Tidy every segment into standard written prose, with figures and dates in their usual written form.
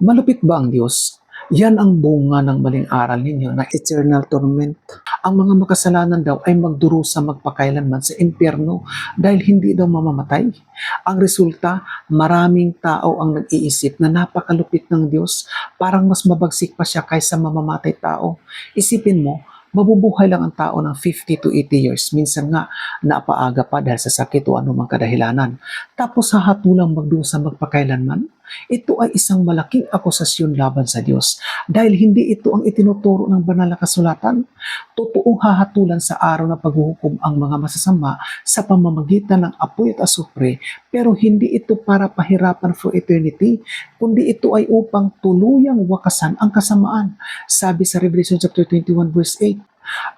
Malupit ba ang Diyos? Yan ang bunga ng maling aral ninyo na eternal torment. Ang mga makasalanan daw ay magdurusa magpakailanman sa impyerno dahil hindi daw mamamatay. Ang resulta, maraming tao ang nag-iisip na napakalupit ng Diyos, parang mas mabagsik pa siya kaysa mamamatay tao. Isipin mo, mabubuhay lang ang tao ng 50 to 80 years. Minsan nga, napaaga pa dahil sa sakit o anumang kadahilanan. Tapos hahatulang magdusa magpakailanman? Ito ay isang malaking akusasyon laban sa Diyos dahil hindi ito ang itinuturo ng banal na kasulatan. Totoong hahatulan sa araw ng paghuhukom ang mga masasama sa pamamagitan ng apoy at asupre, pero hindi ito para pahirapan for eternity, kundi ito ay upang tuluyang wakasan ang kasamaan. Sabi sa Revelation chapter 21 verse 8,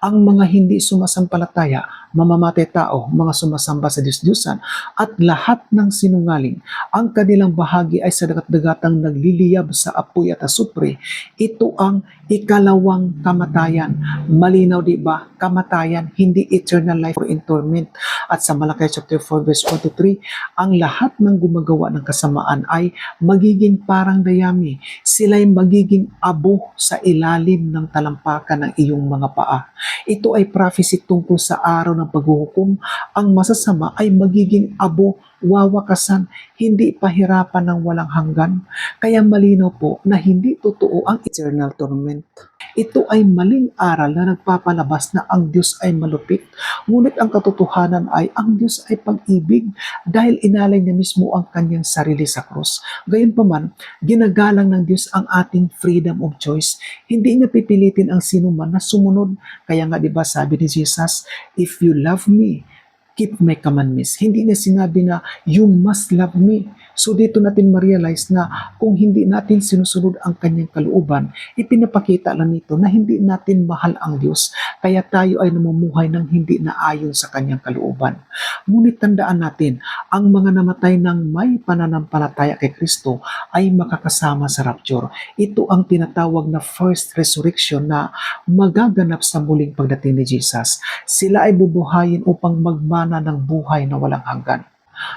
ang mga hindi sumasampalataya, mamamatay tao, mga sumasamba sa Diyos-Diyosan, at lahat ng sinungaling, ang kanilang bahagi ay sa dagat-dagatang nagliliyab sa apoy at asupre. Ito ang ikalawang kamatayan. Malinaw di ba? Kamatayan, hindi eternal life or in torment. At sa Malakay chapter 4 verse 43, ang lahat ng gumagawa ng kasamaan ay magiging parang dayami. Sila'y magiging abo sa ilalim ng talampakan ng iyong mga paa. Ito ay prophecy tungkol sa araw ng paghuhukom. Ang masasama ay magiging abo, wawakasan, hindi pahirapan ng walang hanggan. Kaya malinaw po na hindi totoo ang eternal torment. Ito ay maling aral na nagpapalabas na ang Diyos ay malupit. Ngunit ang katotohanan ay ang Diyos ay pag-ibig dahil inalay niya mismo ang kanyang sarili sa krus. Gayunpaman, ginagalang ng Diyos ang ating freedom of choice. Hindi niya pipilitin ang sino man na sumunod. Kaya nga 'di ba sabi ni Jesus, if you love me, keep my commandments. Hindi niya sinabi na you must love me. So dito natin ma-realize na kung hindi natin sinusunod ang kanyang kalooban, ipinapakita lang nito na hindi natin mahal ang Diyos. Kaya tayo ay namumuhay ng hindi naayon sa kanyang kalooban. Ngunit tandaan natin, ang mga namatay ng may pananampalataya kay Kristo ay makakasama sa rapture. Ito ang tinatawag na first resurrection na magaganap sa muling pagdating ni Jesus. Sila ay bubuhayin upang magmana ng buhay na walang hanggan.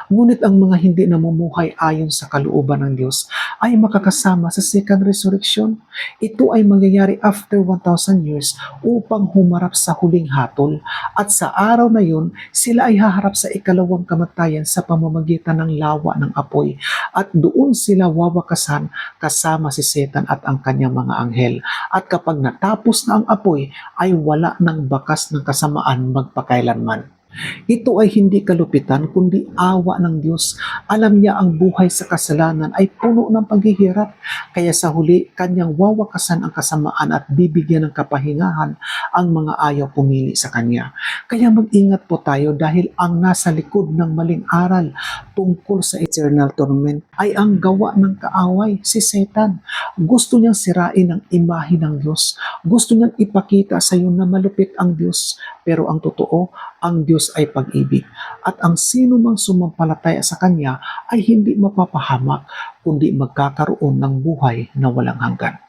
Ngunit ang mga hindi namumuhay ayon sa kalooban ng Diyos ay makakasama sa second resurrection. Ito ay mangyayari after 1,000 years upang humarap sa huling hatol. At sa araw na yun, sila ay haharap sa ikalawang kamatayan sa pamamagitan ng lawa ng apoy. At doon sila wawakasan kasama si Satan at ang kanyang mga anghel. At kapag natapos na ang apoy, ay wala ng bakas ng kasamaan magpakailanman. Ito ay hindi kalupitan kundi awa ng Diyos. Alam niya ang buhay sa kasalanan ay puno ng paghihirap. Kaya sa huli, kanyang wawakasan ang kasamaan at bibigyan ng kapahingahan ang mga ayaw pumili sa kanya. Kaya mag-ingat po tayo dahil ang nasa likod ng maling aral tungkol sa eternal torment ay ang gawa ng kaaway, si Satan. Gusto niyang sirain ang imahe ng Diyos. Gusto niyang ipakita sa iyo na malupit ang Diyos. Pero ang totoo, ang Diyos ay pag-ibig at ang sino mang sumampalataya sa Kanya ay hindi mapapahamak kundi magkakaroon ng buhay na walang hanggan.